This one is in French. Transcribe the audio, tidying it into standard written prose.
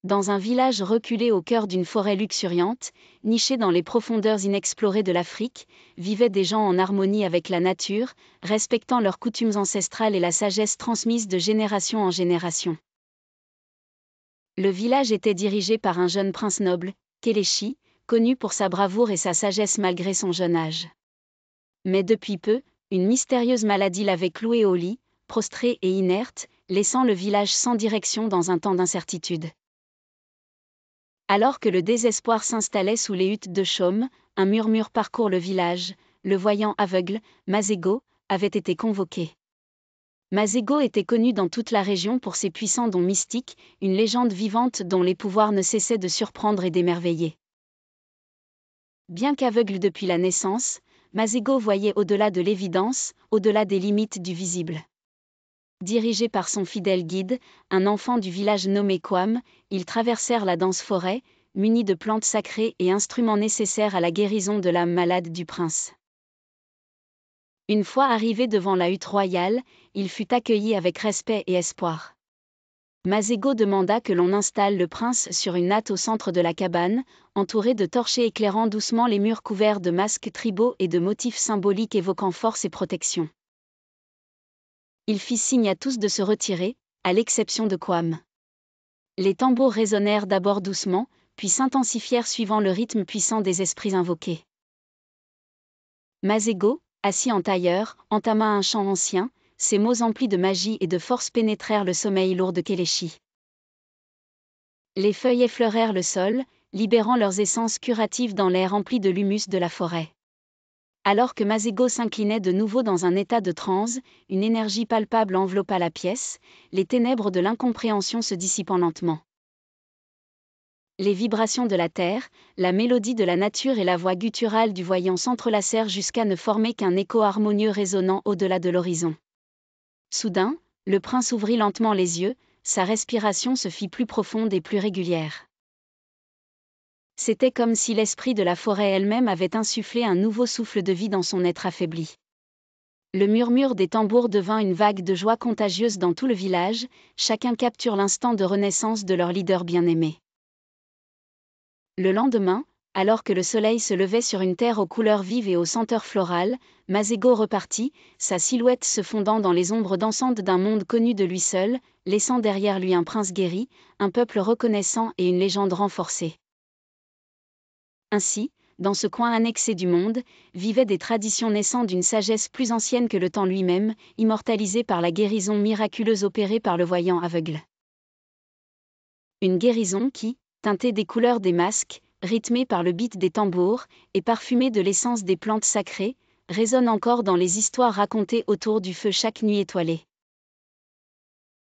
Dans un village reculé au cœur d'une forêt luxuriante, niché dans les profondeurs inexplorées de l'Afrique, vivaient des gens en harmonie avec la nature, respectant leurs coutumes ancestrales et la sagesse transmise de génération en génération. Le village était dirigé par un jeune prince noble, Kéléchi, connu pour sa bravoure et sa sagesse malgré son jeune âge. Mais depuis peu, une mystérieuse maladie l'avait cloué au lit, prostré et inerte, laissant le village sans direction dans un temps d'incertitude. Alors que le désespoir s'installait sous les huttes de chaume, un murmure parcourt le village, le voyant aveugle, Masego, avait été convoqué. Masego était connu dans toute la région pour ses puissants dons mystiques, une légende vivante dont les pouvoirs ne cessaient de surprendre et d'émerveiller. Bien qu'aveugle depuis la naissance, Masego voyait au-delà de l'évidence, au-delà des limites du visible. Dirigé par son fidèle guide, un enfant du village nommé Kwam, ils traversèrent la dense forêt, munis de plantes sacrées et instruments nécessaires à la guérison de l'âme malade du prince. Une fois arrivé devant la hutte royale, il fut accueilli avec respect et espoir. Masego demanda que l'on installe le prince sur une natte au centre de la cabane, entouré de torches éclairant doucement les murs couverts de masques tribaux et de motifs symboliques évoquant force et protection. Il fit signe à tous de se retirer, à l'exception de Kwam. Les tambours résonnèrent d'abord doucement, puis s'intensifièrent suivant le rythme puissant des esprits invoqués. Masego, assis en tailleur, entama un chant ancien, ses mots emplis de magie et de force pénétrèrent le sommeil lourd de Kéléchi. Les feuilles effleurèrent le sol, libérant leurs essences curatives dans l'air rempli de l'humus de la forêt. Alors que Masego s'inclinait de nouveau dans un état de transe, une énergie palpable enveloppa la pièce, les ténèbres de l'incompréhension se dissipant lentement. Les vibrations de la terre, la mélodie de la nature et la voix gutturale du voyant s'entrelacèrent jusqu'à ne former qu'un écho harmonieux résonnant au-delà de l'horizon. Soudain, le prince ouvrit lentement les yeux, sa respiration se fit plus profonde et plus régulière. C'était comme si l'esprit de la forêt elle-même avait insufflé un nouveau souffle de vie dans son être affaibli. Le murmure des tambours devint une vague de joie contagieuse dans tout le village, chacun capture l'instant de renaissance de leur leader bien-aimé. Le lendemain, alors que le soleil se levait sur une terre aux couleurs vives et aux senteurs florales, Masego repartit, sa silhouette se fondant dans les ombres dansantes d'un monde connu de lui seul, laissant derrière lui un prince guéri, un peuple reconnaissant et une légende renforcée. Ainsi, dans ce coin annexé du monde, vivaient des traditions naissant d'une sagesse plus ancienne que le temps lui-même, immortalisée par la guérison miraculeuse opérée par le voyant aveugle. Une guérison qui, teintée des couleurs des masques, rythmée par le beat des tambours, et parfumée de l'essence des plantes sacrées, résonne encore dans les histoires racontées autour du feu chaque nuit étoilée.